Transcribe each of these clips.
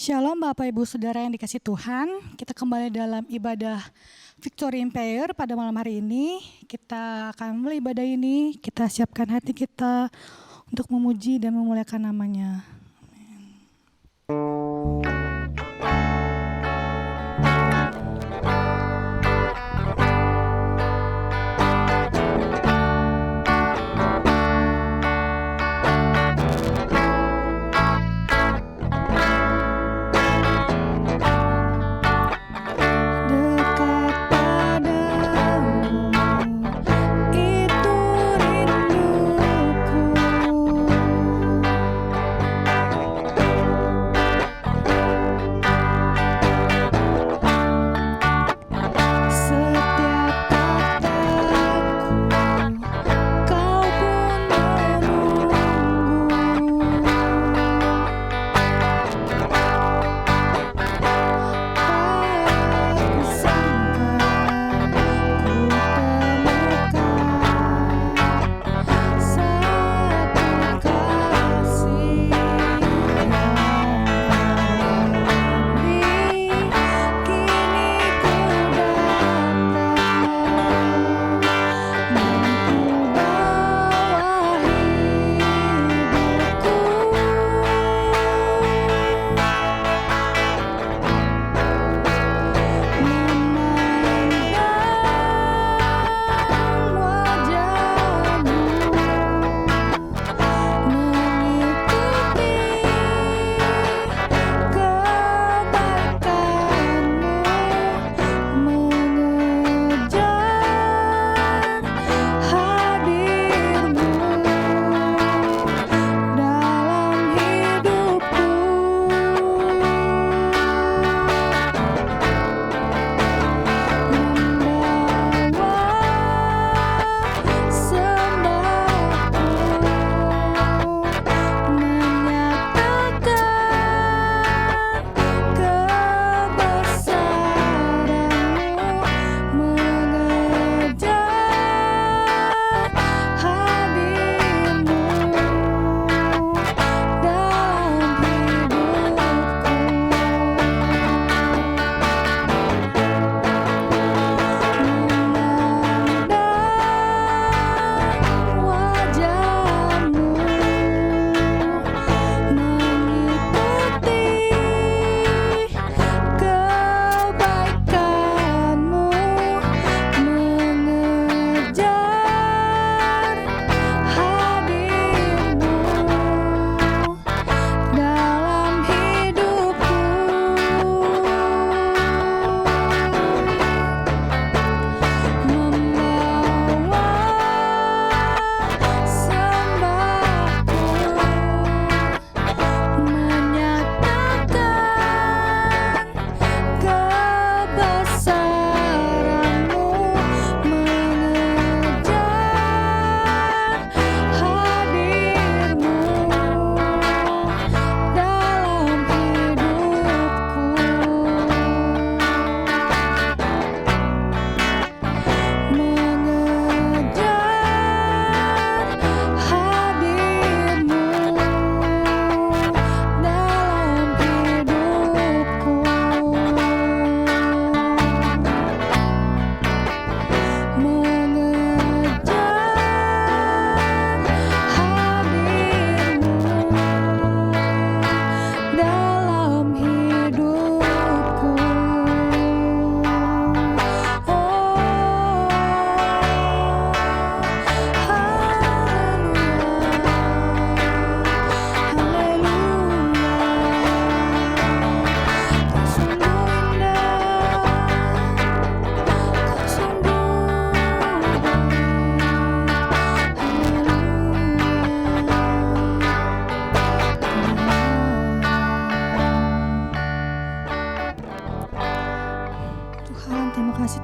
Shalom Bapak Ibu Saudara yang dikasih Tuhan, kita kembali dalam ibadah Victory in Prayer pada malam hari ini. Kita akan mulai ibadah ini, kita siapkan hati kita untuk memuji dan memuliakan namanya.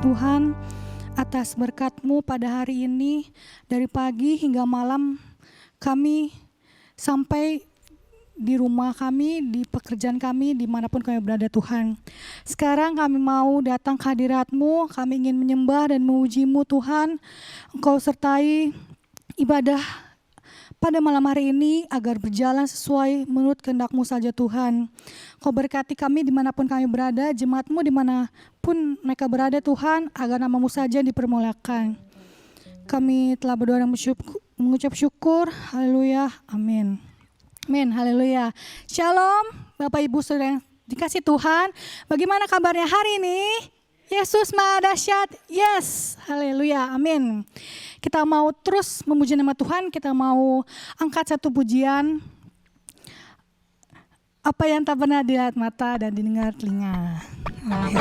Tuhan, atas berkat-Mu pada hari ini, dari pagi hingga malam kami sampai di rumah kami, di pekerjaan kami, dimanapun kami berada Tuhan. Sekarang kami mau datang ke hadirat-Mu, kami ingin menyembah dan memuji-Mu Tuhan. Engkau sertai ibadah pada malam hari ini agar berjalan sesuai menurut kehendak-Mu saja Tuhan. Kau berkati kami dimanapun kami berada, jemaat-Mu dimanapun mereka berada Tuhan, agar nama-Mu saja dipermuliakan. Kami telah berdoa dan mengucap syukur, haleluya, amin. Amin, haleluya. Shalom, Bapak Ibu Saudara yang dikasih Tuhan. Bagaimana kabarnya hari ini? Yesus Maha Dahsyat, yes, haleluya, amin. Kita mau terus memuji nama Tuhan, kita mau angkat satu pujian. Apa yang tak pernah dilihat mata dan didengar telinga. Amin.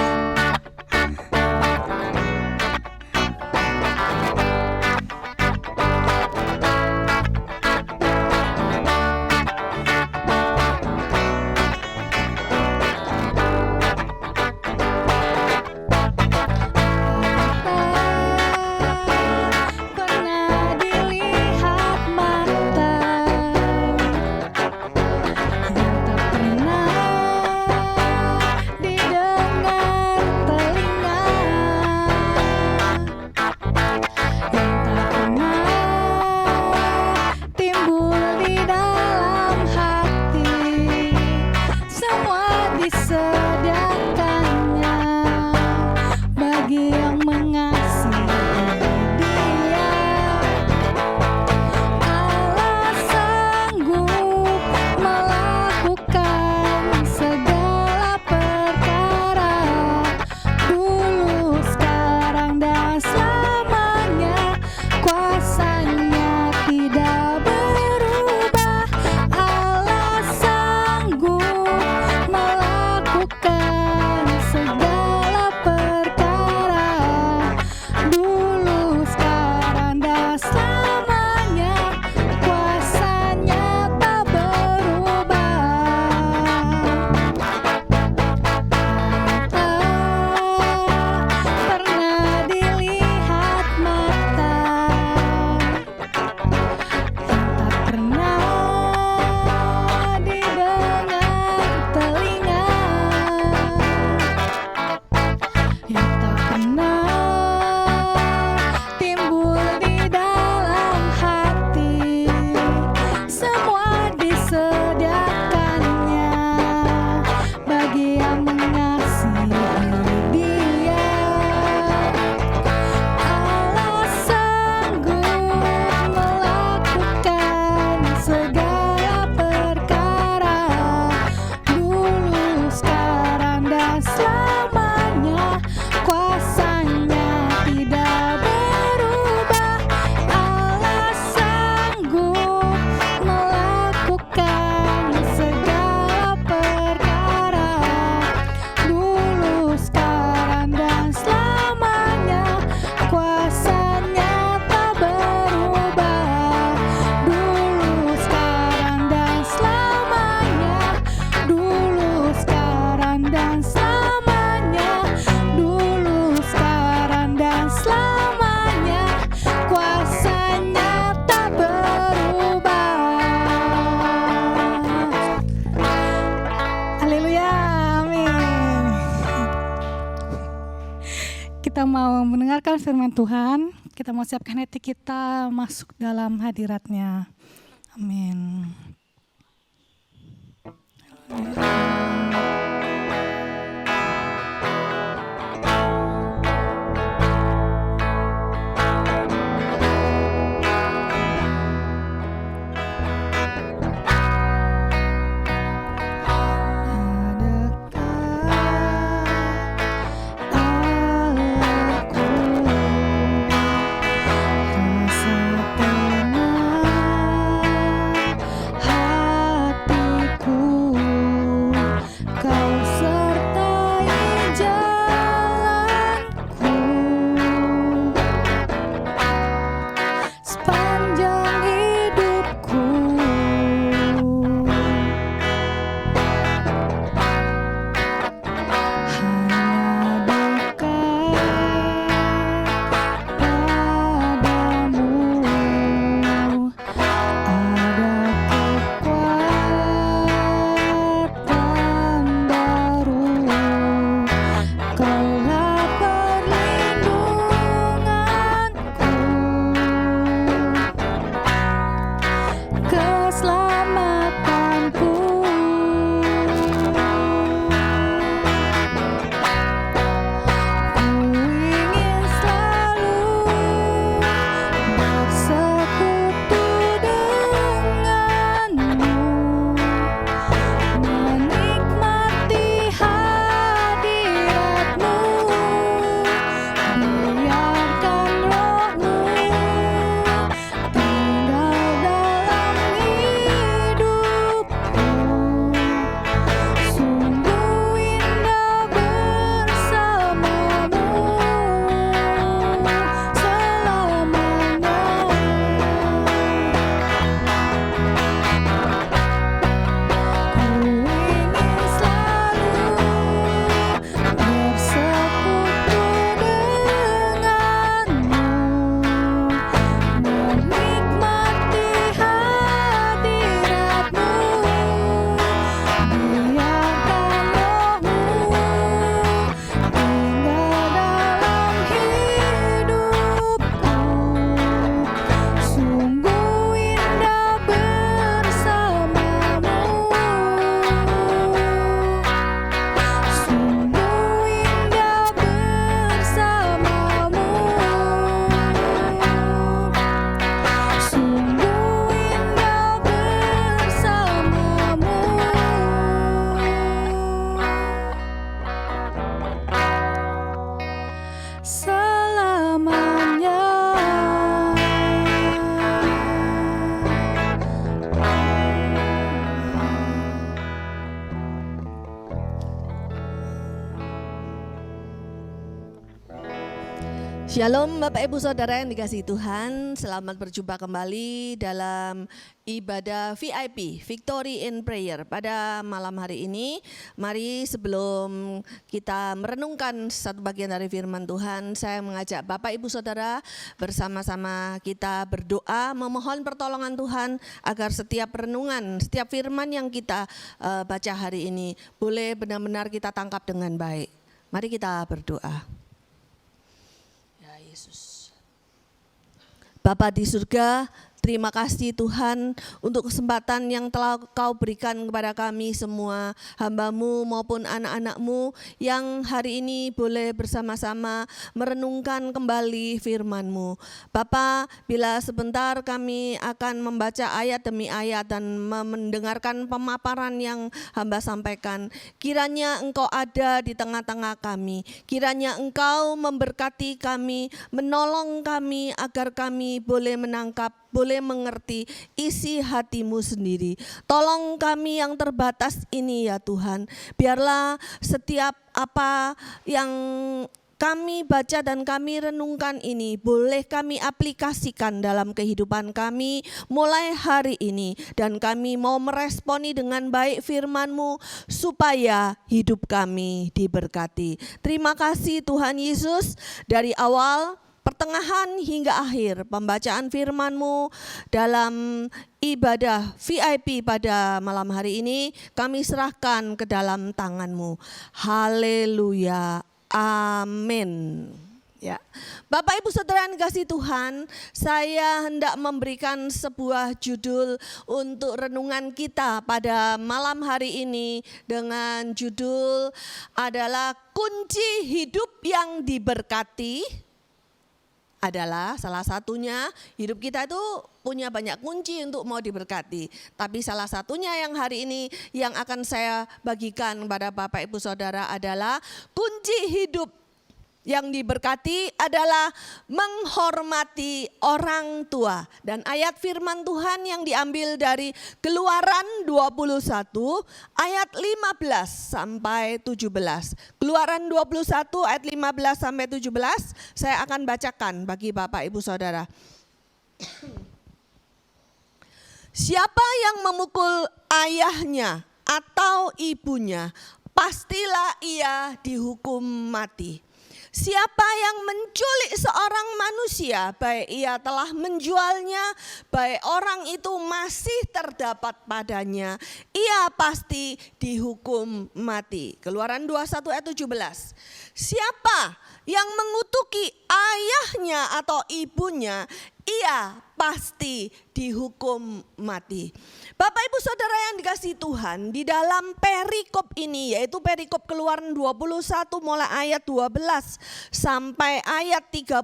Kita mau mendengarkan firman Tuhan, kita mau siapkan hati kita masuk dalam hadirat-Nya. Amin. Shalom Bapak Ibu Saudara yang dikasihi Tuhan, selamat berjumpa kembali dalam ibadah VIP, Victory in Prayer. Pada malam hari ini, mari sebelum kita merenungkan satu bagian dari firman Tuhan, saya mengajak Bapak Ibu Saudara bersama-sama kita berdoa, memohon pertolongan Tuhan agar setiap renungan, setiap firman yang kita baca hari ini boleh benar-benar kita tangkap dengan baik. Mari kita berdoa. Bapa di surga, terima kasih Tuhan untuk kesempatan yang telah Kau berikan kepada kami semua, hamba-Mu maupun anak-anak-Mu yang hari ini boleh bersama-sama merenungkan kembali firman-Mu. Bapa, bila sebentar kami akan membaca ayat demi ayat dan mendengarkan pemaparan yang hamba sampaikan, kiranya Engkau ada di tengah-tengah kami, kiranya Engkau memberkati kami, menolong kami agar kami boleh menangkap, boleh mengerti isi hati-Mu sendiri. Tolong kami yang terbatas ini ya Tuhan, biarlah setiap apa yang kami baca dan kami renungkan ini boleh kami aplikasikan dalam kehidupan kami mulai hari ini, dan kami mau meresponi dengan baik firman-Mu supaya hidup kami diberkati. Terima kasih Tuhan Yesus, dari awal, pertengahan hingga akhir pembacaan firman-Mu dalam ibadah VIP pada malam hari ini kami serahkan ke dalam tangan-Mu. Haleluya, amin. Ya, Bapak Ibu Saudara yang dikasihi Tuhan, saya hendak memberikan sebuah judul untuk renungan kita pada malam hari ini dengan judul adalah kunci hidup yang diberkati. Adalah salah satunya, hidup kita itu punya banyak kunci untuk mau diberkati. Tapi salah satunya yang hari ini yang akan saya bagikan kepada Bapak Ibu Saudara adalah kunci hidup yang diberkati adalah menghormati orang tua. Dan ayat firman Tuhan yang diambil dari Keluaran 21 ayat 15 sampai 17. Keluaran 21 ayat 15 sampai 17 saya akan bacakan bagi Bapak Ibu Saudara. Siapa yang memukul ayahnya atau ibunya, pastilah ia dihukum mati. Siapa yang menculik seorang manusia, baik ia telah menjualnya, baik orang itu masih terdapat padanya, ia pasti dihukum mati. Keluaran 21 ayat 17. Siapa yang mengutuki ayahnya atau ibunya, ia pasti dihukum mati. Bapak Ibu Saudara yang dikasihi Tuhan, di dalam perikop ini, yaitu perikop Keluaran 21 mulai ayat 12 sampai ayat 36,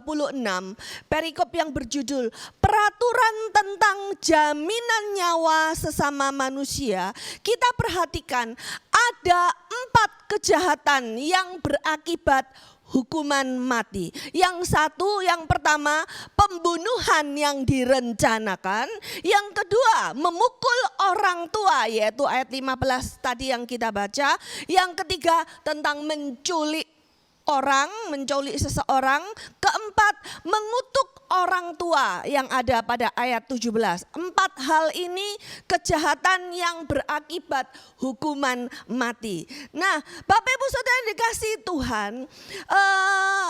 perikop yang berjudul peraturan tentang jaminan nyawa sesama manusia, kita perhatikan ada 4 kejahatan yang berakibat hukuman mati. Yang satu, yang pertama, pembunuhan yang direncanakan. Yang kedua, memukul orang tua, yaitu ayat 15 tadi yang kita baca. Yang ketiga, tentang menculik orang, menculik seseorang. Keempat, mengutuk orang tua yang ada pada ayat 17. 4 hal ini kejahatan yang berakibat hukuman mati. Nah, Bapak Ibu Saudara yang dikasihi Tuhan,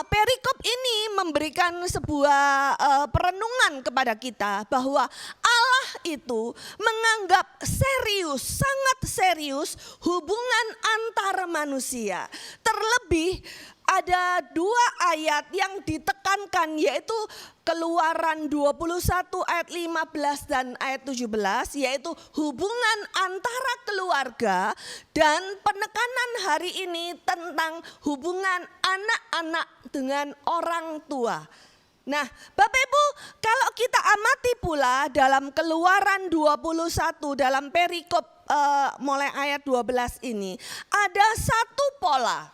perikop ini memberikan sebuah perenungan kepada kita bahwa Allah itu menganggap serius, sangat serius hubungan antar manusia. Terlebih ada 2 ayat yang ditekankan, yaitu Keluaran 21 ayat 15 dan ayat 17, yaitu hubungan antara keluarga, dan penekanan hari ini tentang hubungan anak-anak dengan orang tua. Nah, Bapak Ibu, kalau kita amati pula dalam Keluaran 21 dalam perikop mulai ayat 12 ini, ada satu pola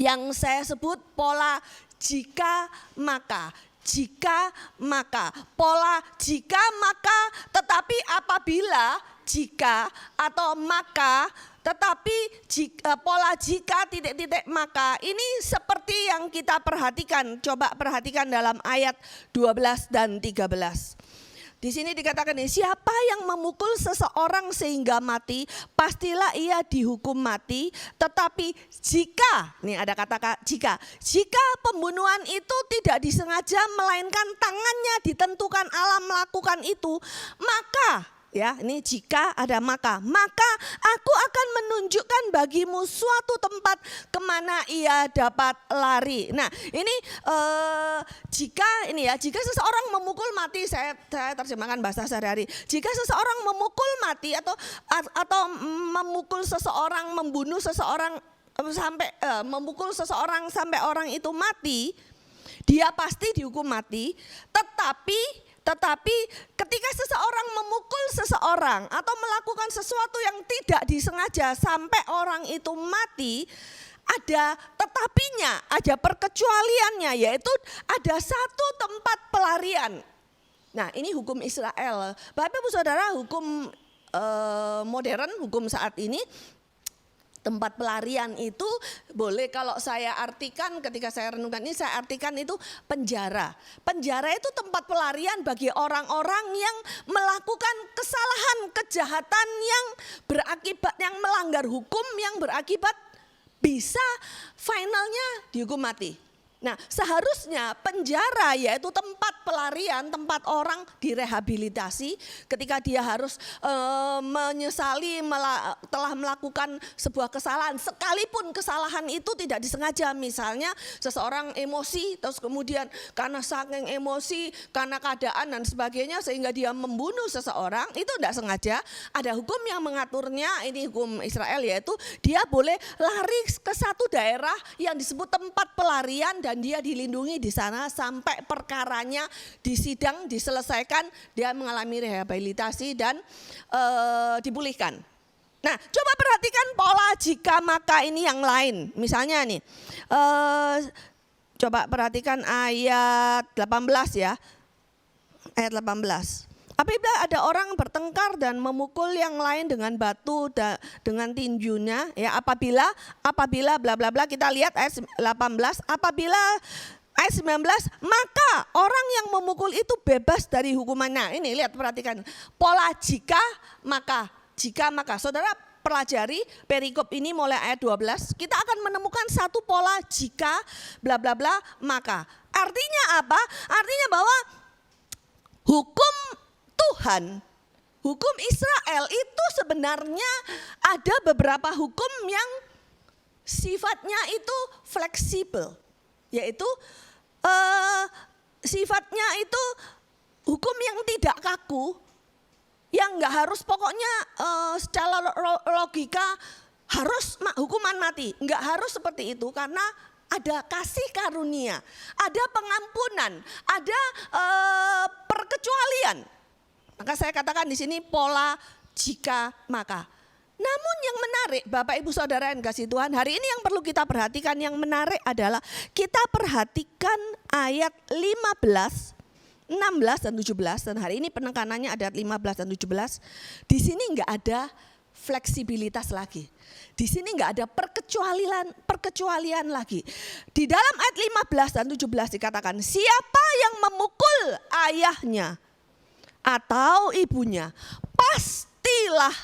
yang saya sebut pola jika maka. Jika maka, pola jika maka, tetapi apabila jika atau maka, Tetapi pola jika titik-titik maka ini seperti yang kita perhatikan. Coba perhatikan dalam ayat 12 dan 13. Di sini dikatakan ini, siapa yang memukul seseorang sehingga mati, pastilah ia dihukum mati. Tetapi jika, ini ada kata jika pembunuhan itu tidak disengaja melainkan tangannya ditentukan Allah melakukan itu, maka ya ini jika ada maka aku akan menunjukkan bagimu suatu tempat kemana ia dapat lari. Nah ini jika seseorang memukul mati, saya terjemahkan bahasa sehari-hari. Jika seseorang memukul mati atau memukul seseorang, membunuh seseorang sampai memukul seseorang sampai orang itu mati, dia pasti dihukum mati. Tetapi ketika seseorang memukul seseorang atau melakukan sesuatu yang tidak disengaja sampai orang itu mati, ada tetapinya, ada perkecualiannya, yaitu ada satu tempat pelarian. Nah ini hukum Israel. Bapak Ibu Saudara, hukum modern, hukum saat ini, tempat pelarian itu boleh kalau saya artikan, ketika saya renungkan ini saya artikan itu penjara. Penjara itu tempat pelarian bagi orang-orang yang melakukan kesalahan, kejahatan yang berakibat, yang melanggar hukum, yang berakibat bisa finalnya dihukum mati. Nah seharusnya penjara yaitu tempat pelarian, tempat orang direhabilitasi ketika dia harus menyesali telah melakukan sebuah kesalahan. Sekalipun kesalahan itu tidak disengaja, misalnya seseorang emosi terus kemudian karena saking emosi, karena keadaan dan sebagainya sehingga dia membunuh seseorang, itu tidak sengaja. Ada hukum yang mengaturnya, ini hukum Israel, yaitu dia boleh lari ke satu daerah yang disebut tempat pelarian dan dia dilindungi di sana sampai perkaranya disidang, diselesaikan, dia mengalami rehabilitasi dan dipulihkan. Nah, coba perhatikan pola jika maka ini yang lain. Misalnya nih, coba perhatikan ayat 18 ya, ayat 18. Apabila ada orang bertengkar dan memukul yang lain dengan batu dengan tinjunya, ya apabila bla bla bla, kita lihat ayat 18, apabila ayat 19, maka orang yang memukul itu bebas dari hukumannya. Ini lihat, perhatikan pola jika maka. Saudara pelajari perikop ini mulai ayat 12, kita akan menemukan satu pola jika bla bla bla maka. Artinya apa? Artinya bahwa hukum Tuhan, hukum Israel itu sebenarnya ada beberapa hukum yang sifatnya itu fleksibel, yaitu sifatnya itu hukum yang tidak kaku, yang nggak harus pokoknya secara logika harus hukuman mati, nggak harus seperti itu, karena ada kasih karunia, ada pengampunan, ada perkecualian. Maka saya katakan di sini pola jika maka. Namun yang menarik Bapak Ibu Saudara yang kasih Tuhan, hari ini yang perlu kita perhatikan, yang menarik adalah kita perhatikan ayat 15, 16 dan 17, dan hari ini penekanannya ada 15 dan 17. Di sini enggak ada fleksibilitas lagi. Di sini enggak ada perkecualian lagi. Di dalam ayat 15 dan 17 dikatakan, siapa yang memukul ayahnya atau ibunya, pastilah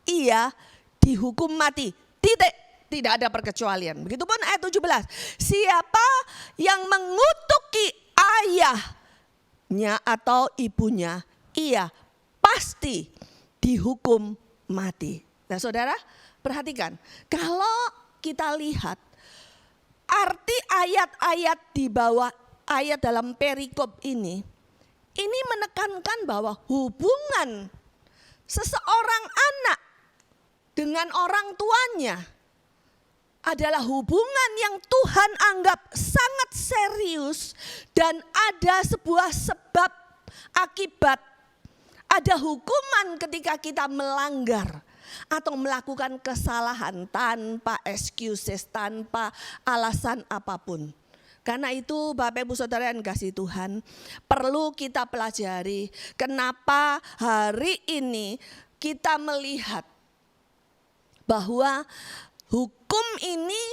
ia dihukum mati. Titik. Tidak ada perkecualian. Begitupun ayat 17. Siapa yang mengutuki ayahnya atau ibunya, ia pasti dihukum mati. Nah saudara, perhatikan. Kalau kita lihat arti ayat-ayat di bawah ayat dalam perikop ini menekankan bahwa hubungan seseorang anak dengan orang tuanya adalah hubungan yang Tuhan anggap sangat serius dan ada sebuah sebab akibat. Ada hukuman ketika kita melanggar atau melakukan kesalahan tanpa excuses, tanpa alasan apapun. Karena itu Bapak Ibu Saudara yang kasih Tuhan, perlu kita pelajari kenapa hari ini kita melihat bahwa hukum ini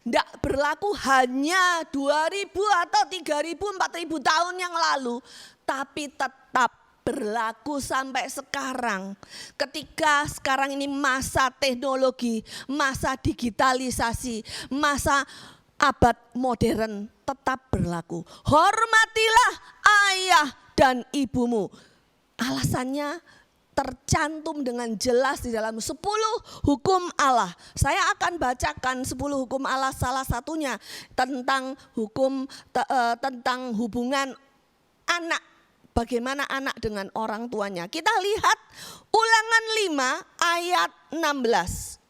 tidak berlaku hanya 2000 atau 3000, 4000 tahun yang lalu, tapi tetap berlaku sampai sekarang. Ketika sekarang ini masa teknologi, masa digitalisasi, masa abad modern, tetap berlaku. Hormatilah ayah dan ibumu. Alasannya tercantum dengan jelas di dalam 10 hukum Allah. Saya akan bacakan 10 hukum Allah, salah satunya tentang tentang hubungan anak. Bagaimana anak dengan orang tuanya. Kita lihat Ulangan 5 ayat 16.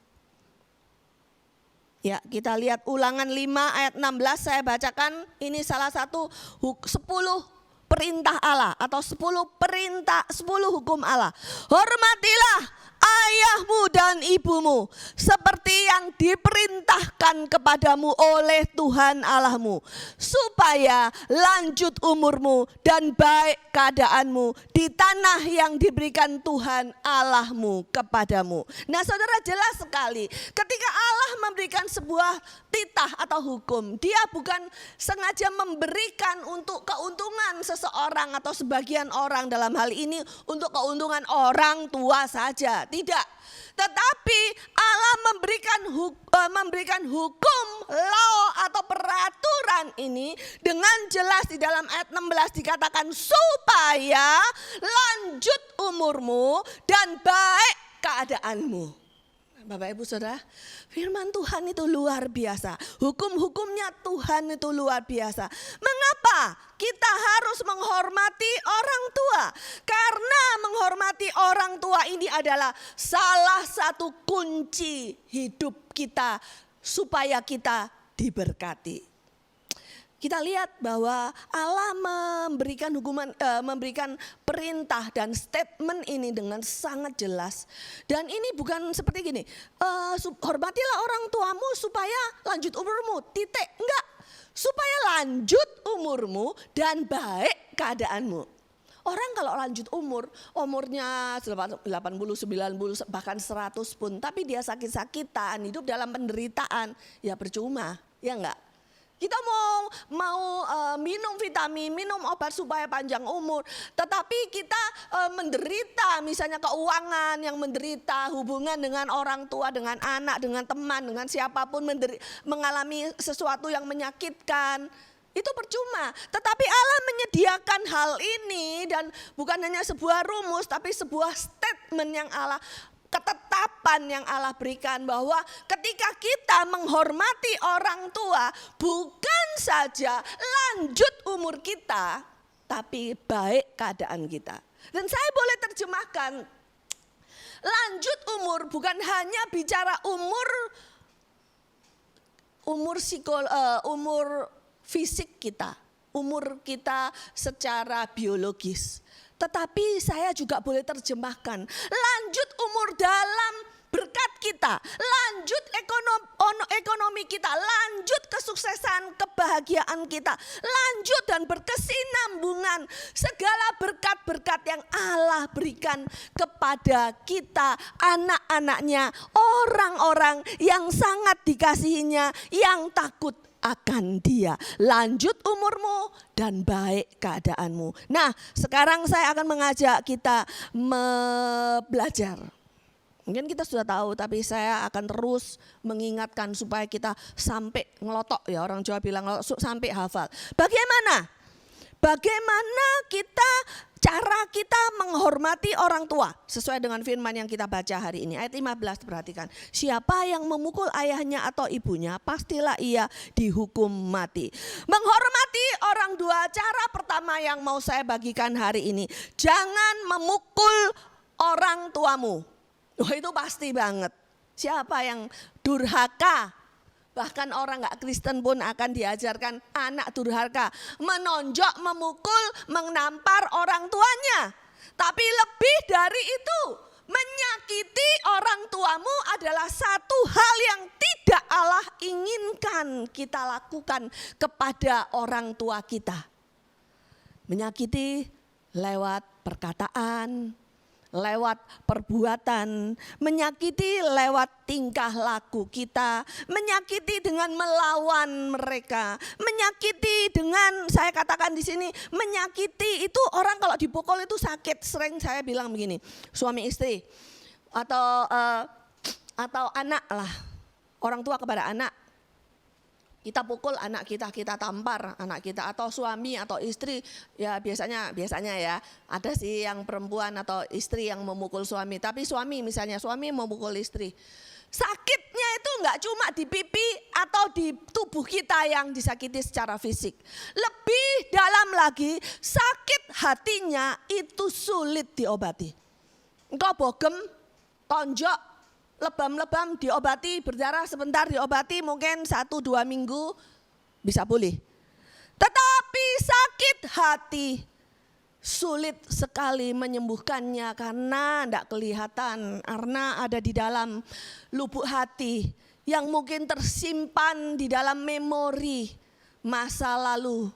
Ya, kita lihat Ulangan 5 ayat 16, saya bacakan. Ini salah satu 10 perintah Allah atau 10 hukum Allah. Hormatilah ayahmu dan ibumu seperti yang diperintahkan kepadamu oleh Tuhan Allahmu, supaya lanjut umurmu dan baik keadaanmu di tanah yang diberikan Tuhan Allahmu kepadamu. Nah, saudara, jelas sekali ketika Allah memberikan sebuah titah atau hukum, dia bukan sengaja memberikan untuk keuntungan seseorang atau sebagian orang, dalam hal ini untuk keuntungan orang tua saja, tidak. Tetapi Allah memberikan hukum, law atau peraturan ini dengan jelas di dalam ayat 16 dikatakan supaya lanjut umurmu dan baik keadaanmu. Bapak Ibu Saudara, firman Tuhan itu luar biasa. Hukum-hukumnya Tuhan itu luar biasa. Mengapa kita harus menghormati orang tua? Karena menghormati orang tua ini adalah salah satu kunci hidup kita supaya kita diberkati. Kita lihat bahwa Allah memberikan perintah dan statement ini dengan sangat jelas. Dan ini bukan seperti gini, hormatilah orang tuamu supaya lanjut umurmu, titik. Enggak, supaya lanjut umurmu dan baik keadaanmu. Orang kalau lanjut umurnya 80, 90, bahkan 100 pun, tapi dia sakit-sakitan, hidup dalam penderitaan, ya percuma, ya enggak? Kita mau minum vitamin, minum obat supaya panjang umur, tetapi kita menderita, misalnya keuangan yang menderita, hubungan dengan orang tua, dengan anak, dengan teman, dengan siapapun mengalami sesuatu yang menyakitkan, itu percuma. Tetapi Allah menyediakan hal ini, dan bukan hanya sebuah rumus, tapi sebuah statement yang Allah, ketetapan yang Allah berikan, bahwa ketika kita menghormati orang tua, bukan saja lanjut umur kita, tapi baik keadaan kita. Dan saya boleh terjemahkan, lanjut umur bukan hanya bicara umur fisik kita, umur kita secara biologis. Tetapi saya juga boleh terjemahkan, lanjut umur dalam berkat kita, lanjut ekonomi kita, lanjut kesuksesan, kebahagiaan kita, lanjut dan berkesinambungan segala berkat-berkat yang Allah berikan kepada kita, anak-anaknya, orang-orang yang sangat dikasihinya, yang takut akan Dia. Lanjut umurmu dan baik keadaanmu. Nah, sekarang saya akan mengajak kita belajar. Mungkin kita sudah tahu, tapi saya akan terus mengingatkan supaya kita sampai ngelotok, ya orang Jawa bilang ngelotok, sampai hafal. Bagaimana cara kita menghormati orang tua sesuai dengan firman yang kita baca hari ini. Ayat 15, perhatikan. Siapa yang memukul ayahnya atau ibunya, pastilah ia dihukum mati. Menghormati orang tua, cara pertama yang mau saya bagikan hari ini, jangan memukul orang tuamu. Wah, itu pasti banget. Siapa yang durhaka, bahkan orang gak Kristen pun akan diajarkan anak durhaka, menonjok, memukul, menampar orang tuanya. Tapi lebih dari itu, menyakiti orang tuamu adalah satu hal yang tidak Allah inginkan kita lakukan kepada orang tua kita. Menyakiti lewat perkataan, lewat perbuatan, menyakiti lewat tingkah laku kita, menyakiti dengan melawan mereka, menyakiti dengan, saya katakan di sini, menyakiti itu orang kalau dipukul itu sakit. Sering saya bilang begini, suami istri atau anak lah, orang tua kepada anak. Kita pukul anak kita tampar anak kita, atau suami atau istri, ya biasanya ya ada sih yang perempuan atau istri yang memukul suami, tapi suami misalnya suami memukul istri. Sakitnya itu enggak cuma di pipi atau di tubuh kita yang disakiti secara fisik. Lebih dalam lagi, sakit hatinya itu sulit diobati. Engkau bogem, tonjok, lebam-lebam diobati, berdarah sebentar diobati, mungkin 1-2 minggu bisa pulih. Tetapi sakit hati sulit sekali menyembuhkannya karena tidak kelihatan, karena ada di dalam lubuk hati yang mungkin tersimpan di dalam memori masa lalu,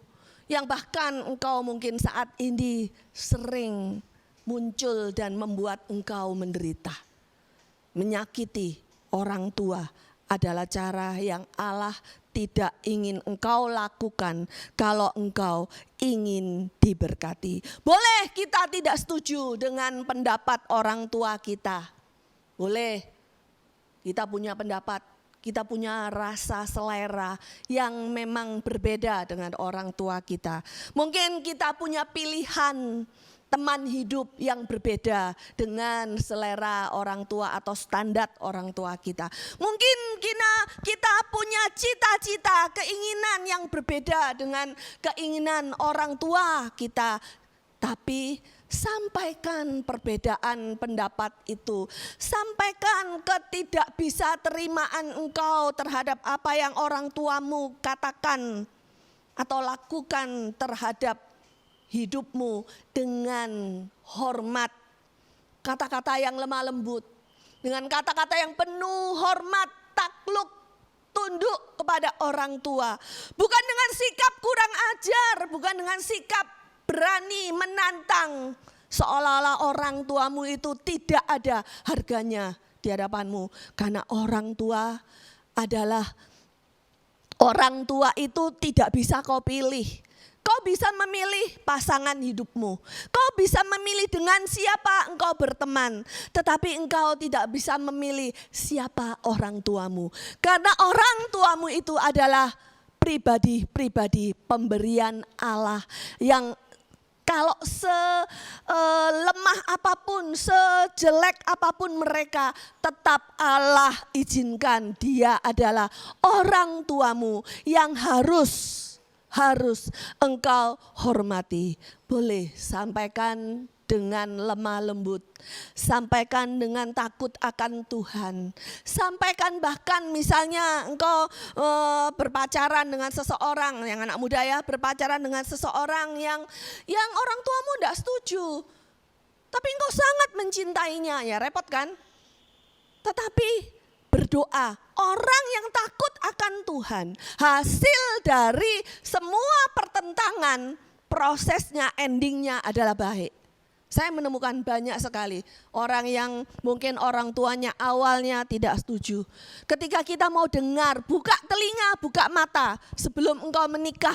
yang bahkan engkau mungkin saat ini sering muncul dan membuat engkau menderita. Menyakiti orang tua adalah cara yang Allah tidak ingin engkau lakukan kalau engkau ingin diberkati. Boleh kita tidak setuju dengan pendapat orang tua kita. Boleh kita punya pendapat, kita punya rasa selera yang memang berbeda dengan orang tua kita. Mungkin kita punya pilihan teman hidup yang berbeda dengan selera orang tua atau standar orang tua kita. Mungkin kita punya cita-cita, keinginan yang berbeda dengan keinginan orang tua kita. Tapi sampaikan perbedaan pendapat itu. Sampaikan ketidakbisaterimaan engkau terhadap apa yang orang tuamu katakan atau lakukan terhadap hidupmu dengan hormat, kata-kata yang lemah lembut, dengan kata-kata yang penuh hormat, takluk, tunduk kepada orang tua. Bukan dengan sikap kurang ajar, bukan dengan sikap berani menantang, seolah-olah orang tuamu itu tidak ada harganya di hadapanmu. Karena orang tua itu tidak bisa kau pilih. Kau bisa memilih pasangan hidupmu. Kau bisa memilih dengan siapa engkau berteman. Tetapi engkau tidak bisa memilih siapa orang tuamu. Karena orang tuamu itu adalah pribadi-pribadi pemberian Allah yang kalau selemah apapun, sejelek apapun mereka, tetap Allah izinkan dia adalah orang tuamu yang harus engkau hormati. Boleh sampaikan dengan lemah lembut, sampaikan dengan takut akan Tuhan, sampaikan bahkan misalnya engkau berpacaran dengan seseorang, yang anak muda ya, berpacaran dengan seseorang yang orang tuamu tidak setuju, tapi engkau sangat mencintainya, ya repot kan? Tetapi berdoa, orang yang takut akan Tuhan, hasil dari semua pertentangan, prosesnya, endingnya adalah baik. Saya menemukan banyak sekali orang yang mungkin orang tuanya awalnya tidak setuju. Ketika kita mau dengar, buka telinga, buka mata sebelum engkau menikah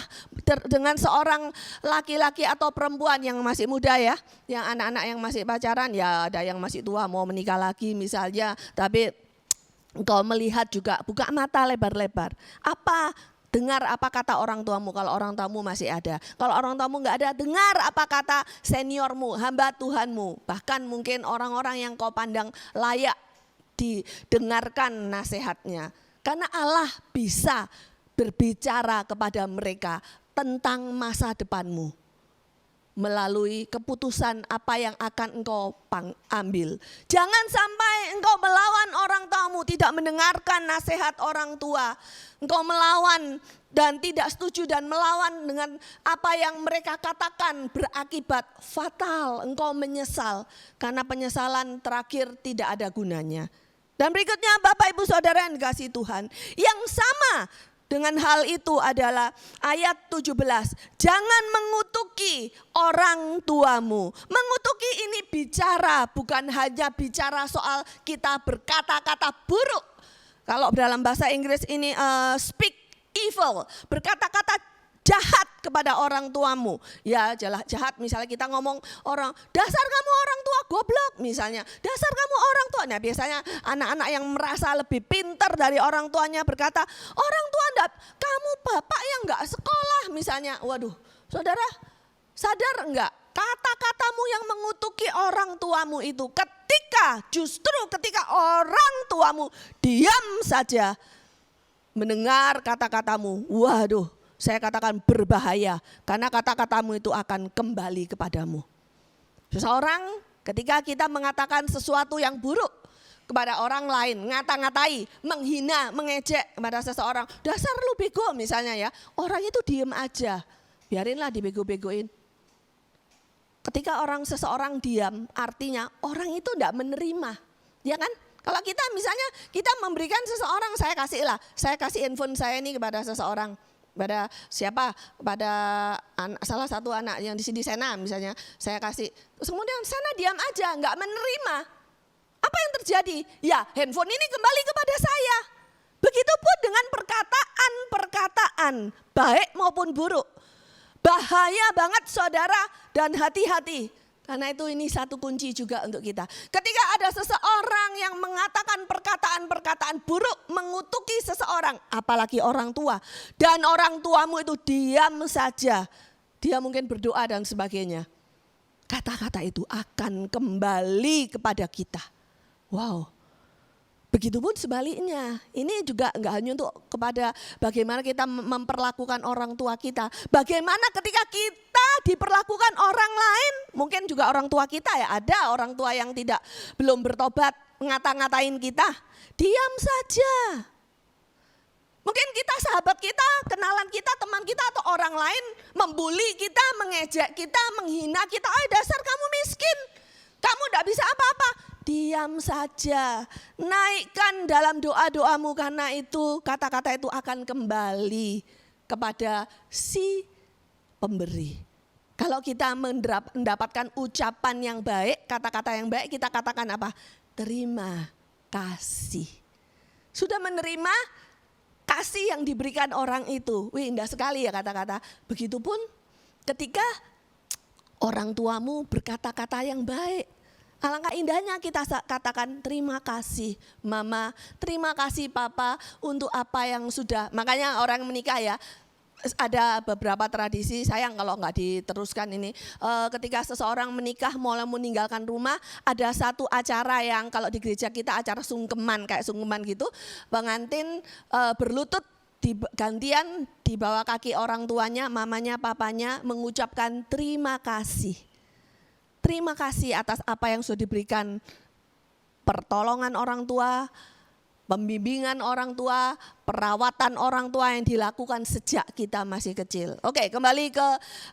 dengan seorang laki-laki atau perempuan yang masih muda ya, yang anak-anak yang masih pacaran, ya ada yang masih tua mau menikah lagi misalnya, tapi engkau melihat juga, buka mata lebar-lebar. Dengar apa kata orang tuamu kalau orang tuamu masih ada. Kalau orang tuamu enggak ada, dengar apa kata seniormu, hamba Tuhanmu. Bahkan mungkin orang-orang yang kau pandang layak didengarkan nasihatnya. Karena Allah bisa berbicara kepada mereka tentang masa depanmu melalui keputusan apa yang akan engkau ambil. Jangan sampai engkau melawan orang tuamu, tidak mendengarkan nasihat orang tua. Engkau melawan dan tidak setuju dan melawan dengan apa yang mereka katakan, berakibat fatal. Engkau menyesal karena penyesalan terakhir tidak ada gunanya. Dan berikutnya Bapak Ibu Saudara yang dikasihi Tuhan, yang sama dengan hal itu adalah ayat 17. Jangan mengutuki orang tuamu. Mengutuki ini bicara, bukan hanya bicara soal kita berkata-kata buruk. Kalau dalam bahasa Inggris ini speak evil, berkata-kata jahat kepada orang tuamu. Ya jahat, misalnya kita ngomong orang, dasar kamu orang tua goblok misalnya. Dasar kamu orang tua. Nah biasanya anak-anak yang merasa lebih pintar dari orang tuanya berkata, orang tua enggak, kamu bapak yang enggak sekolah misalnya. Waduh, saudara sadar enggak? Kata-katamu yang mengutuki orang tuamu itu justru ketika orang tuamu diam saja mendengar kata-katamu. Waduh, saya katakan berbahaya karena kata-katamu itu akan kembali kepadamu. Seseorang ketika kita mengatakan sesuatu yang buruk kepada orang lain, ngata-ngatai, menghina, mengejek kepada seseorang, dasar lu bego misalnya ya, orang itu diem aja, biarinlah dibego-begoin. Ketika seseorang diam, artinya orang itu tidak menerima, ya kan? Kalau kita misalnya kita memberikan seseorang, saya kasih handphone saya ini kepada seseorang, pada siapa? Pada salah satu anak yang di sini Sena misalnya, saya kasih. Terus kemudian Sena diam aja, nggak menerima. Apa yang terjadi? Ya, handphone ini kembali kepada saya. Begitupun dengan perkataan, baik maupun buruk. Bahaya banget saudara, dan hati-hati. Karena itu ini satu kunci juga untuk kita. Ketika ada seseorang yang mengatakan perkataan-perkataan buruk, mengutuki seseorang, apalagi orang tua, dan orang tuamu itu diam saja, dia mungkin berdoa dan sebagainya. Kata-kata itu akan kembali kepada kita. Wow. Begitupun sebaliknya, ini juga enggak hanya untuk kepada bagaimana kita memperlakukan orang tua kita. Bagaimana ketika kita diperlakukan orang lain, mungkin juga orang tua kita ya, ada orang tua yang belum bertobat, ngata-ngatain kita, diam saja. Mungkin kita, sahabat kita, kenalan kita, teman kita atau orang lain membuli kita, mengejek kita, menghina kita, dasar kamu miskin, kamu enggak bisa apa-apa. Diam saja, naikkan dalam doa-doamu karena itu kata-kata itu akan kembali kepada si pemberi. Kalau kita mendapatkan ucapan yang baik, kata-kata yang baik, kita katakan apa? Terima kasih. Sudah menerima kasih yang diberikan orang itu. Wih, indah sekali ya kata-kata. Begitupun ketika orang tuamu berkata-kata yang baik. Alangkah indahnya kita katakan terima kasih mama, terima kasih papa untuk apa yang sudah. Makanya orang menikah ya, ada beberapa tradisi, sayang kalau nggak diteruskan ini. Ketika seseorang menikah mulai meninggalkan rumah, ada satu acara yang kalau di gereja kita acara sungkeman, kayak sungkeman gitu. Pengantin berlutut gantian di bawah kaki orang tuanya, mamanya, papanya, mengucapkan terima kasih. Terima kasih atas apa yang sudah diberikan, pertolongan orang tua, pembimbingan orang tua, perawatan orang tua yang dilakukan sejak kita masih kecil. Oke, kembali ke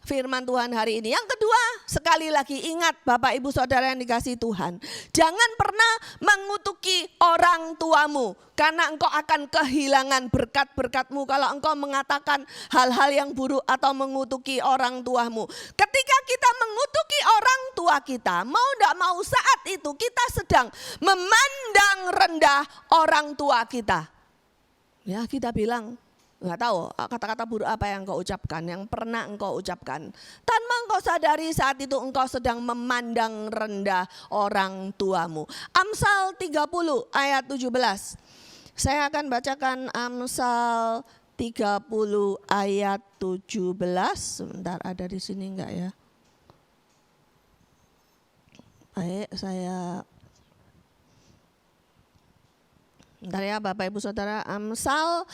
firman Tuhan hari ini. Yang kedua, sekali lagi ingat Bapak Ibu Saudara yang dikasihi Tuhan. Jangan pernah mengutuki orang tuamu. Karena engkau akan kehilangan berkat-berkatmu kalau engkau mengatakan hal-hal yang buruk atau mengutuki orang tuamu. Ketika kita mengutuki orang tua kita, mau tidak mau saat itu kita sedang memandang rendah orang tua kita. Ya, kita bilang, nggak tahu kata-kata buruk apa yang engkau ucapkan, yang pernah engkau ucapkan. Tanpa engkau sadari saat itu engkau sedang memandang rendah orang tuamu. Amsal 30 ayat 17. Saya akan bacakan Amsal 30 ayat 17. Sebentar, ada di sini enggak ya? Baik, saya bentar ya Bapak Ibu Saudara. Amsal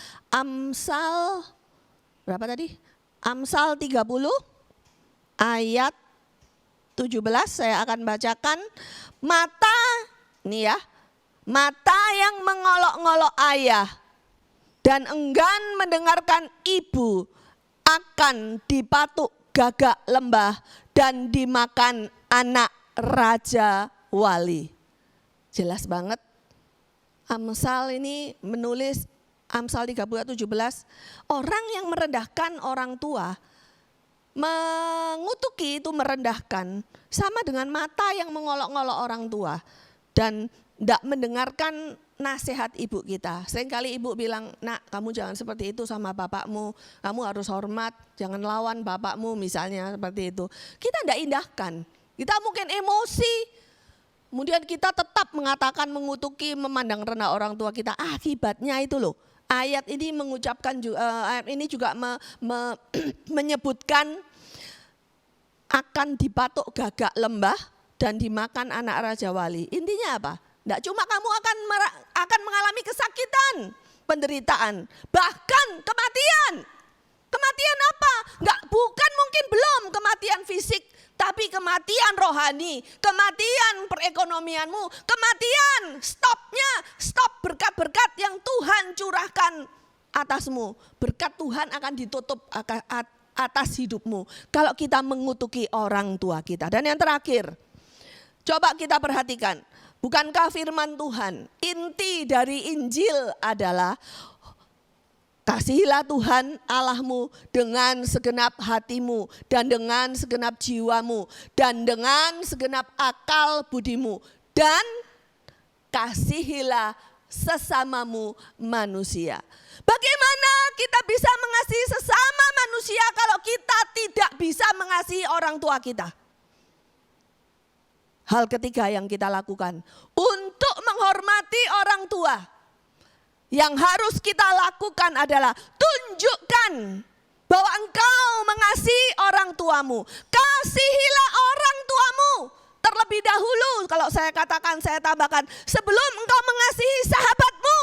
berapa tadi? Amsal 30 ayat 17 saya akan bacakan. Mata, nih ya, mata yang mengolok-ngolok ayah dan enggan mendengarkan ibu akan dipatuk gagak lembah dan dimakan anak raja wali. Jelas banget. Amsal ini menulis Amsal 30 ayat 17, orang yang merendahkan orang tua, mengutuki itu merendahkan, sama dengan mata yang mengolok-ngolok orang tua dan tidak mendengarkan nasihat ibu kita. Seringkali ibu bilang, nak kamu jangan seperti itu sama bapakmu, kamu harus hormat, jangan lawan bapakmu misalnya seperti itu. Kita tidak indahkan, kita mungkin emosi, kemudian kita tetap mengatakan, mengutuki, memandang rendah orang tua kita. Akibatnya itu loh, ayat ini mengucapkan, ayat ini juga menyebutkan akan dipatuk gagak lembah dan dimakan anak Raja Wali. Intinya apa? Tidak cuma kamu akan mengalami kesakitan, penderitaan, bahkan kematian. Kematian apa? Bukan mungkin belum kematian fisik, tapi kematian rohani, kematian perekonomianmu, kematian stop berkat-berkat yang Tuhan curahkan atasmu. Berkat Tuhan akan ditutup atas hidupmu kalau kita mengutuki orang tua kita. Dan yang terakhir, coba kita perhatikan, bukankah firman Tuhan, inti dari Injil adalah kasihilah Tuhan Allahmu dengan segenap hatimu dan dengan segenap jiwamu dan dengan segenap akal budimu, dan kasihilah sesamamu manusia. Bagaimana kita bisa mengasihi sesama manusia kalau kita tidak bisa mengasihi orang tua kita? Hal ketiga yang kita lakukan untuk menghormati orang tua, yang harus kita lakukan adalah tunjukkan bahwa engkau mengasihi orang tuamu. Kasihilah orang tuamu terlebih dahulu. Kalau saya katakan, saya tambahkan, sebelum engkau mengasihi sahabatmu.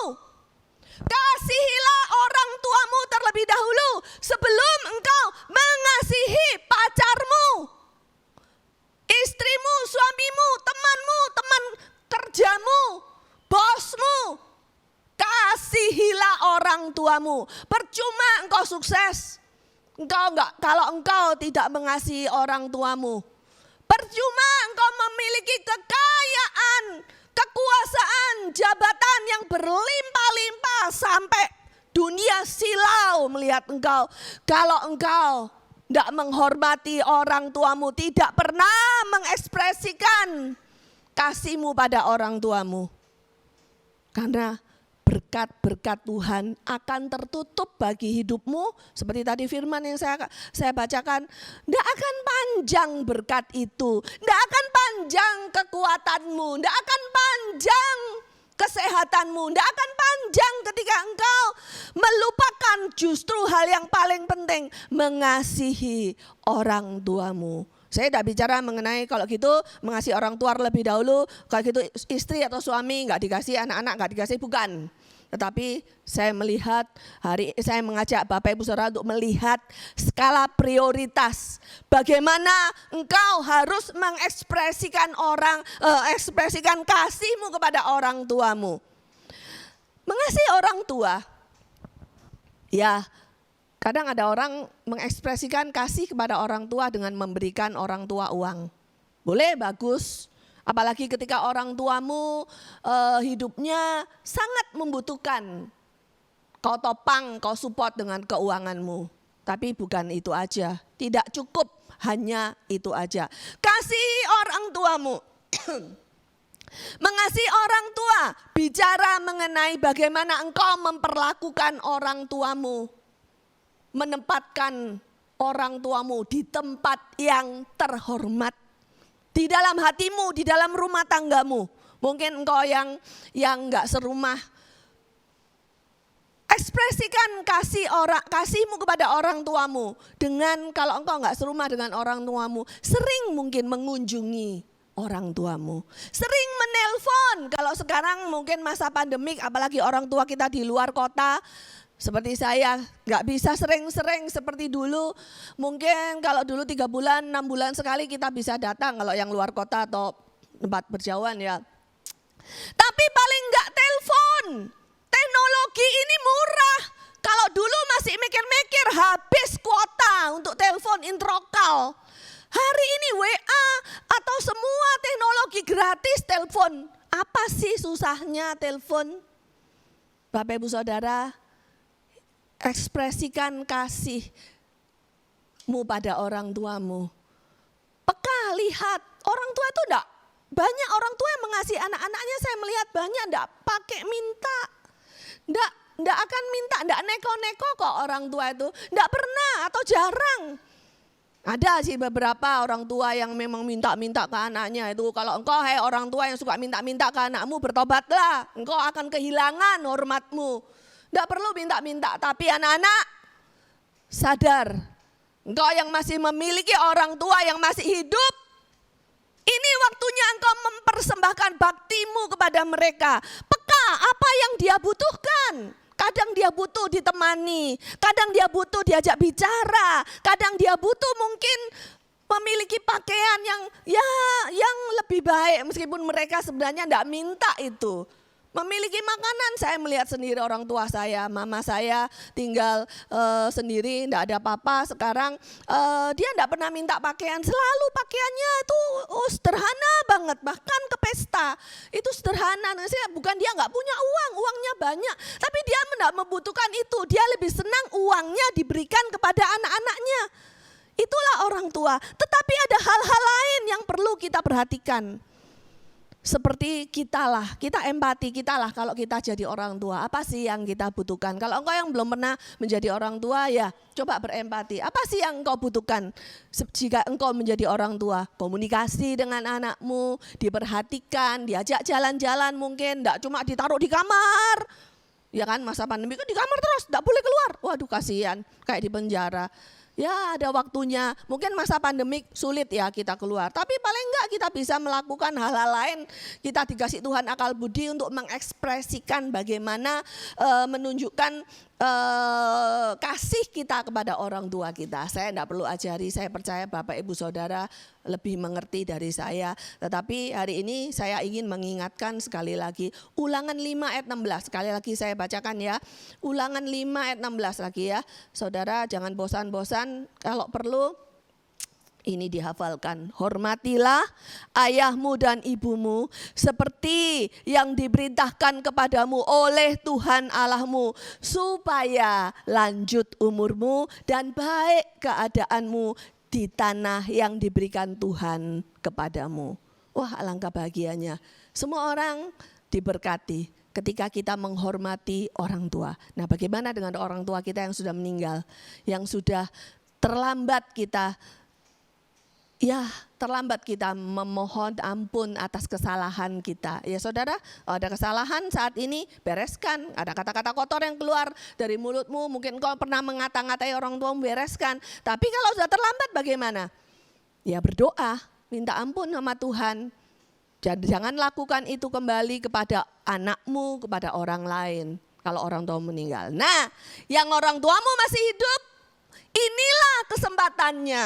Kasihilah orang tuamu terlebih dahulu sebelum engkau mengasihi pacarmu, istrimu, suamimu, temanmu, teman kerjamu, bosmu. Kasihilah orang tuamu. Percuma engkau sukses, kalau engkau tidak mengasihi orang tuamu. Percuma engkau memiliki kekayaan, kekuasaan, jabatan yang berlimpah-limpah sampai dunia silau melihat engkau. Kalau engkau tidak menghormati orang tuamu, tidak pernah mengekspresikan kasihmu pada orang tuamu. Karena berkat-berkat Tuhan akan tertutup bagi hidupmu. Seperti tadi firman yang saya bacakan, tidak akan panjang berkat itu, tidak akan panjang kekuatanmu, tidak akan panjang kesehatanmu, tidak akan panjang ketika engkau melupakan justru hal yang paling penting, mengasihi orang tuamu. Saya tidak bicara mengenai kalau gitu mengasihi orang tua lebih dahulu, kalau gitu istri atau suami nggak dikasih, anak-anak nggak dikasih, bukan. Tetapi saya mengajak Bapak Ibu Saudara untuk melihat skala prioritas. Bagaimana engkau harus mengekspresikan ekspresikan kasihmu kepada orang tuamu. Mengasihi orang tua, ya kadang ada orang mengekspresikan kasih kepada orang tua dengan memberikan orang tua uang. Boleh, bagus. Apalagi ketika orang tuamu hidupnya sangat membutuhkan. Kau topang, kau support dengan keuanganmu. Tapi bukan itu aja. Tidak cukup hanya itu aja. Kasihi orang tuamu. Mengasihi orang tua, bicara mengenai bagaimana engkau memperlakukan orang tuamu. Menempatkan orang tuamu di tempat yang terhormat. Di dalam hatimu, di dalam rumah tanggamu. Mungkin engkau yang enggak serumah. Ekspresikan kasihmu kepada orang tuamu. Dengan kalau engkau enggak serumah dengan orang tuamu, sering mungkin mengunjungi orang tuamu. Sering menelpon. Kalau sekarang mungkin masa pandemik, apalagi orang tua kita di luar kota. Seperti saya, nggak bisa sering-sering seperti dulu. Mungkin kalau dulu 3 bulan, 6 bulan sekali kita bisa datang kalau yang luar kota atau tempat berjauhan ya. Tapi paling nggak telepon. Teknologi ini murah. Kalau dulu masih mikir-mikir habis kuota untuk telepon introkal. Hari ini WA atau semua teknologi gratis telepon. Apa sih susahnya telepon? Bapak Ibu Saudara, Ekspresikan kasihmu pada orang tuamu. Peka, lihat, orang tua itu enggak, banyak orang tua yang mengasihi anak-anaknya, saya melihat banyak enggak pakai minta. Enggak akan minta, enggak neko-neko kok orang tua itu. Enggak pernah atau jarang. Ada sih beberapa orang tua yang memang minta-minta ke anaknya itu. Kalau engkau orang tua yang suka minta-minta ke anakmu, bertobatlah. Engkau akan kehilangan hormatmu. Enggak perlu minta-minta, tapi anak-anak sadar. Engkau yang masih memiliki orang tua yang masih hidup, ini waktunya engkau mempersembahkan baktimu kepada mereka. Peka apa yang dia butuhkan. Kadang dia butuh ditemani, kadang dia butuh diajak bicara, kadang dia butuh mungkin memiliki pakaian yang lebih baik meskipun mereka sebenarnya tidak minta itu. Memiliki makanan, saya melihat sendiri orang tua saya, mama saya tinggal sendiri, tidak ada papa. Sekarang dia tidak pernah minta pakaian, selalu pakaiannya itu sederhana banget, bahkan ke pesta itu sederhana. Bukan dia nggak punya uang, uangnya banyak, tapi dia tidak membutuhkan itu. Dia lebih senang uangnya diberikan kepada anak-anaknya. Itulah orang tua. Tetapi ada hal-hal lain yang perlu kita perhatikan. Seperti kita empati kita lah kalau kita jadi orang tua. Apa sih yang kita butuhkan? Kalau engkau yang belum pernah menjadi orang tua, ya coba berempati. Apa sih yang engkau butuhkan jika engkau menjadi orang tua? Komunikasi dengan anakmu, diperhatikan, diajak jalan-jalan mungkin, enggak cuma ditaruh di kamar. Ya kan, masa pandemi kan di kamar terus, enggak boleh keluar. Waduh kasihan, kayak di penjara. Ya ada waktunya, mungkin masa pandemik sulit ya kita keluar. Tapi paling enggak kita bisa melakukan hal-hal lain. Kita dikasih Tuhan akal budi untuk mengekspresikan bagaimana menunjukkan kasih kita kepada orang tua kita. Saya enggak perlu ajari, saya percaya Bapak Ibu Saudara lebih mengerti dari saya. Tetapi hari ini saya ingin mengingatkan sekali lagi. Ulangan 5 ayat 16, sekali lagi saya bacakan ya. Ulangan 5 ayat 16 lagi ya. Saudara jangan bosan-bosan, kalau perlu ini dihafalkan. Hormatilah ayahmu dan ibumu seperti yang diperintahkan kepadamu oleh Tuhan Allahmu, supaya lanjut umurmu dan baik keadaanmu di tanah yang diberikan Tuhan kepadamu. Wah, alangkah bahagianya. Semua orang diberkati ketika kita menghormati orang tua. Nah, bagaimana dengan orang tua kita yang sudah meninggal, yang sudah terlambat kita memohon ampun atas kesalahan kita. Ya saudara, ada kesalahan saat ini, bereskan. Ada kata-kata kotor yang keluar dari mulutmu, mungkin kau pernah mengata-ngatai orang tuamu, bereskan. Tapi kalau sudah terlambat bagaimana? Ya berdoa, minta ampun sama Tuhan. Jangan lakukan itu kembali kepada anakmu, kepada orang lain kalau orang tua meninggal. Nah, yang orang tuamu masih hidup, inilah kesempatannya.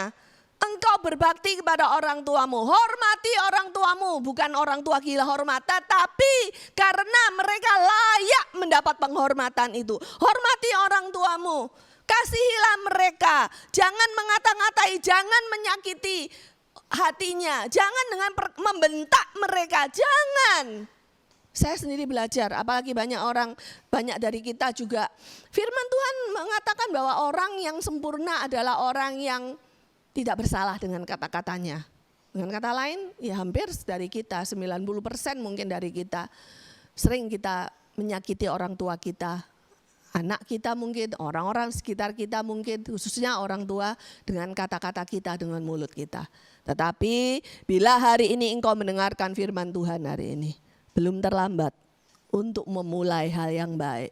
Engkau berbakti kepada orang tuamu, hormati orang tuamu, bukan orang tua gila hormat, tetapi karena mereka layak mendapat penghormatan itu. Hormati orang tuamu, kasihilah mereka, jangan mengata-ngatai, jangan menyakiti hatinya, jangan dengan membentak mereka, jangan. Saya sendiri belajar, apalagi banyak dari kita juga. Firman Tuhan mengatakan bahwa orang yang sempurna adalah orang yang tidak bersalah dengan kata-katanya. Dengan kata lain, ya hampir dari kita, 90% mungkin dari kita. Sering kita menyakiti orang tua kita, anak kita mungkin, orang-orang sekitar kita mungkin, khususnya orang tua dengan kata-kata kita, dengan mulut kita. Tetapi bila hari ini engkau mendengarkan firman Tuhan hari ini, belum terlambat untuk memulai hal yang baik.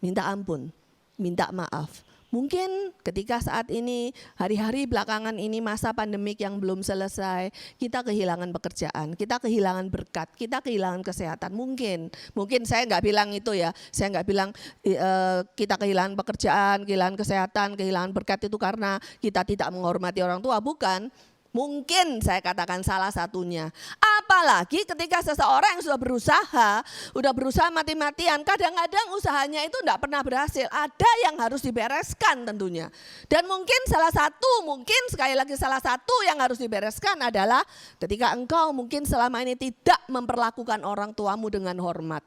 Minta ampun, minta maaf. Mungkin ketika saat ini, hari-hari belakangan ini masa pandemik yang belum selesai, kita kehilangan pekerjaan, kita kehilangan berkat, kita kehilangan kesehatan. Mungkin saya nggak bilang itu ya, saya nggak bilang kita kehilangan pekerjaan, kehilangan kesehatan, kehilangan berkat itu karena kita tidak menghormati orang tua, bukan. Mungkin saya katakan salah satunya. Apalagi ketika seseorang yang sudah berusaha mati-matian, kadang-kadang usahanya itu tidak pernah berhasil. Ada yang harus dibereskan tentunya. Dan mungkin salah satu yang harus dibereskan adalah ketika engkau mungkin selama ini tidak memperlakukan orang tuamu dengan hormat.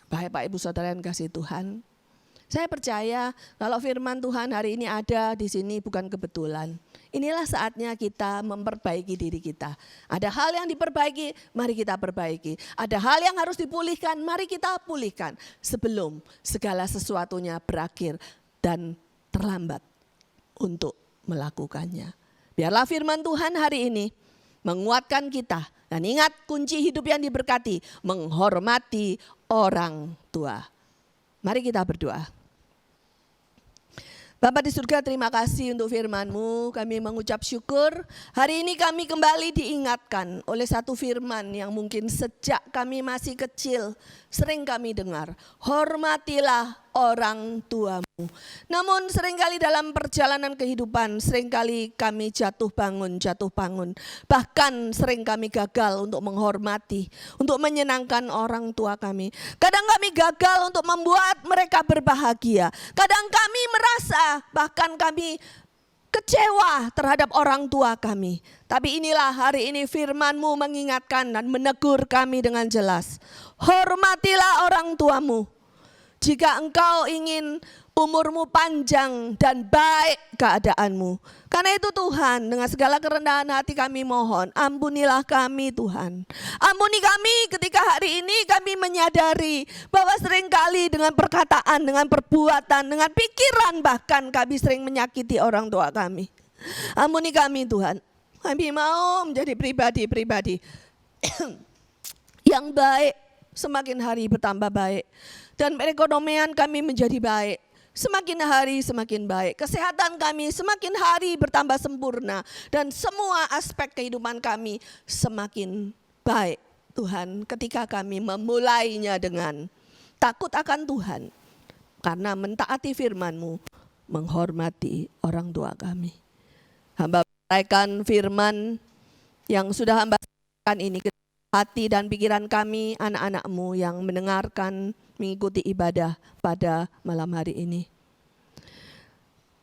Baik Pak Ibu Saudara yang kasih Tuhan, Saya percaya kalau firman Tuhan hari ini ada di sini bukan kebetulan. Inilah saatnya kita memperbaiki diri kita. Ada hal yang diperbaiki, mari kita perbaiki. Ada hal yang harus dipulihkan, mari kita pulihkan. Sebelum segala sesuatunya berakhir dan terlambat untuk melakukannya. Biarlah firman Tuhan hari ini menguatkan kita. Dan ingat kunci hidup yang diberkati, menghormati orang tua. Mari kita berdoa. Bapa di surga, terima kasih untuk firman-Mu. Kami mengucap syukur. Hari ini kami kembali diingatkan oleh satu firman yang mungkin sejak kami masih kecil sering kami dengar. Hormatilah orang tuamu. Namun seringkali dalam perjalanan kehidupan, seringkali kami jatuh bangun. Bahkan sering kami gagal untuk menghormati, untuk menyenangkan orang tua kami. Kadang kami gagal untuk membuat mereka berbahagia. Kadang kami merasa, bahkan kami kecewa terhadap orang tua kami. Tapi inilah hari ini firman-Mu mengingatkan dan menegur kami dengan jelas. Hormatilah orang tuamu. Jika engkau ingin umurmu panjang dan baik keadaanmu. Karena itu Tuhan, dengan segala kerendahan hati kami mohon, ampunilah kami Tuhan. Ampuni kami ketika hari ini kami menyadari bahwa seringkali dengan perkataan, dengan perbuatan, dengan pikiran bahkan kami sering menyakiti orang tua kami. Ampuni kami Tuhan. Kami mau menjadi pribadi-pribadi yang baik, semakin hari bertambah baik. Dan perekonomian kami menjadi baik. Semakin hari semakin baik. Kesehatan kami semakin hari bertambah sempurna. Dan semua aspek kehidupan kami semakin baik. Tuhan, ketika kami memulainya dengan takut akan Tuhan. Karena mentaati firman-Mu, menghormati orang tua kami. Hamba berkaikan firman yang sudah hamba sampaikan ini ke hati dan pikiran kami, anak-anak-Mu yang mendengarkan, mengikuti ibadah pada malam hari ini.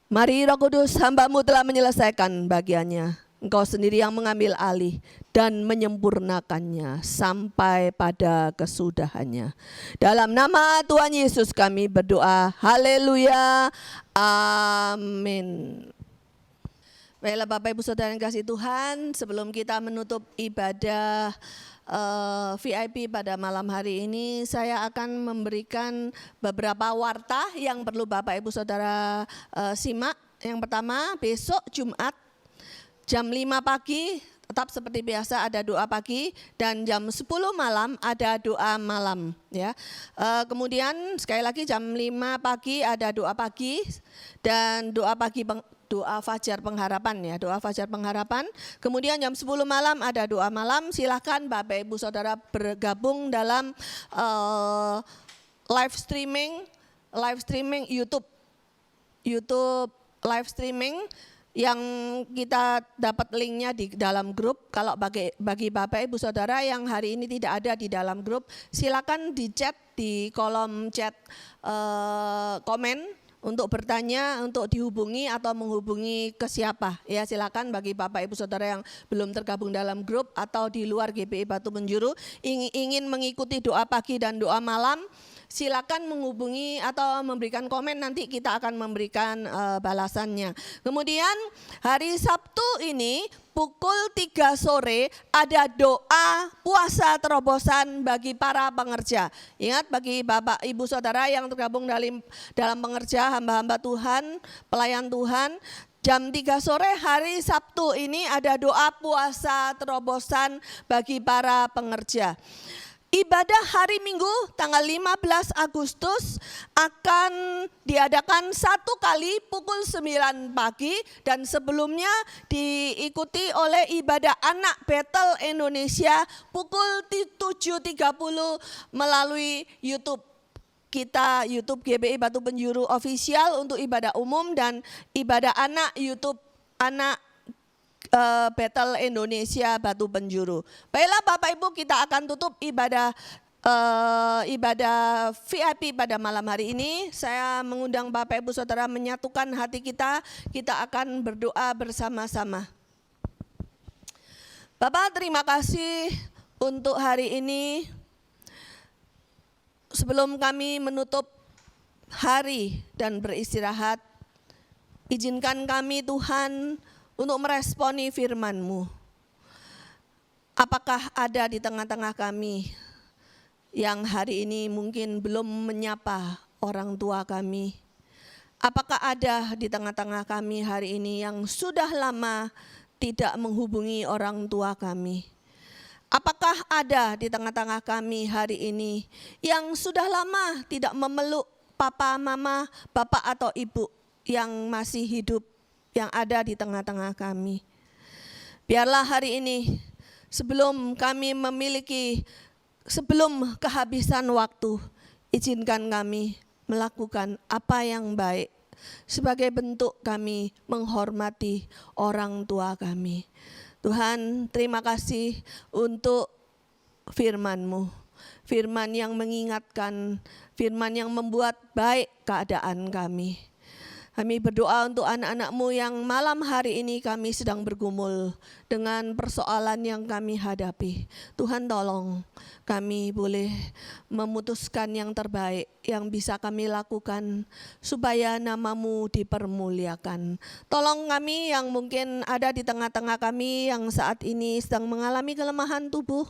Mari Roh Kudus, hamba-Mu telah menyelesaikan bagiannya. Engkau sendiri yang mengambil alih dan menyempurnakannya sampai pada kesudahannya. Dalam nama Tuhan Yesus kami berdoa. Haleluya. Amin. Baiklah Bapak Ibu Saudara yang kasih Tuhan, sebelum kita menutup ibadah VIP pada malam hari ini, saya akan memberikan beberapa warta yang perlu Bapak Ibu Saudara simak. Yang pertama, besok Jumat jam 5 pagi tetap seperti biasa ada doa pagi, dan jam 10 malam ada doa malam ya. Kemudian sekali lagi jam 5 pagi ada doa pagi dan doa pagi doa fajar pengharapan ya, doa fajar pengharapan. Kemudian jam 10 malam ada doa malam. Silakan Bapak Ibu Saudara bergabung dalam live streaming YouTube live streaming yang kita dapat linknya di dalam grup. Kalau bagi Bapak Ibu Saudara yang hari ini tidak ada di dalam grup, silakan di chat di kolom chat komen untuk bertanya, untuk dihubungi atau menghubungi ke siapa. Ya silakan bagi Bapak Ibu Saudara yang belum tergabung dalam grup atau di luar GPI Batu Penjuru ingin mengikuti doa pagi dan doa malam, silakan menghubungi atau memberikan komen, nanti kita akan memberikan balasannya. Kemudian hari Sabtu ini pukul 3 sore ada doa puasa terobosan bagi para pengerja. Ingat bagi Bapak Ibu Saudara yang tergabung dalam pengerja, hamba-hamba Tuhan, pelayan Tuhan, jam 3 sore hari Sabtu ini ada doa puasa terobosan bagi para pengerja. Ibadah hari Minggu tanggal 15 Agustus akan diadakan 1 kali pukul 9 pagi dan sebelumnya diikuti oleh ibadah anak Betel Indonesia pukul 7.30 melalui YouTube kita, YouTube GBI Batu Penjuru Official untuk ibadah umum, dan ibadah anak YouTube anak Betel Indonesia Batu Penjuru. Baiklah Bapak Ibu, kita akan tutup ibadah VIP pada malam hari ini. Saya mengundang Bapak Ibu Saudara menyatukan hati kita akan berdoa bersama-sama. Bapak, terima kasih untuk hari ini. Sebelum kami menutup hari dan beristirahat, izinkan kami Tuhan untuk meresponi firman-Mu. Apakah ada di tengah-tengah kami yang hari ini mungkin belum menyapa orang tua kami? Apakah ada di tengah-tengah kami hari ini yang sudah lama tidak menghubungi orang tua kami? Apakah ada di tengah-tengah kami hari ini yang sudah lama tidak memeluk papa, mama, bapak atau ibu yang masih hidup, yang ada di tengah-tengah kami? Biarlah hari ini sebelum kehabisan waktu, izinkan kami melakukan apa yang baik sebagai bentuk kami menghormati orang tua kami. Tuhan, terima kasih untuk firman-Mu, firman yang mengingatkan, firman yang membuat baik keadaan kami. Kami berdoa untuk anak-anak-Mu yang malam hari ini kami sedang bergumul dengan persoalan yang kami hadapi. Tuhan tolong kami boleh memutuskan yang terbaik yang bisa kami lakukan supaya nama-Mu dipermuliakan. Tolong kami yang mungkin ada di tengah-tengah kami yang saat ini sedang mengalami kelemahan tubuh,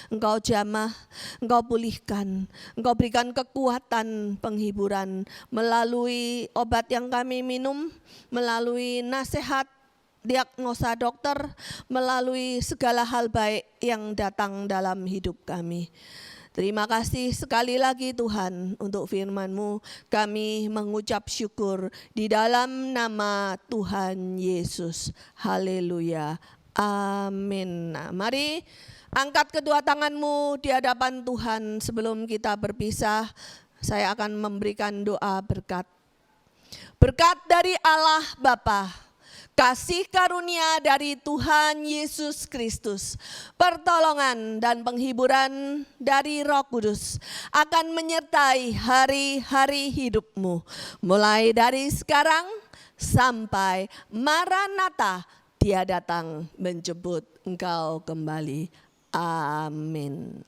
Engkau jamah, Engkau pulihkan, Engkau berikan kekuatan penghiburan melalui obat yang kami minum, melalui nasihat diagnosa dokter, melalui segala hal baik yang datang dalam hidup kami. Terima kasih sekali lagi Tuhan untuk firman-Mu. Kami mengucap syukur di dalam nama Tuhan Yesus. Haleluya. Amin. Nah, mari angkat kedua tanganmu di hadapan Tuhan. Sebelum kita berpisah, saya akan memberikan doa berkat. Berkat dari Allah Bapa, kasih karunia dari Tuhan Yesus Kristus, pertolongan dan penghiburan dari Roh Kudus akan menyertai hari-hari hidupmu. Mulai dari sekarang sampai Maranatha, Dia datang menjemput engkau kembali. Amin.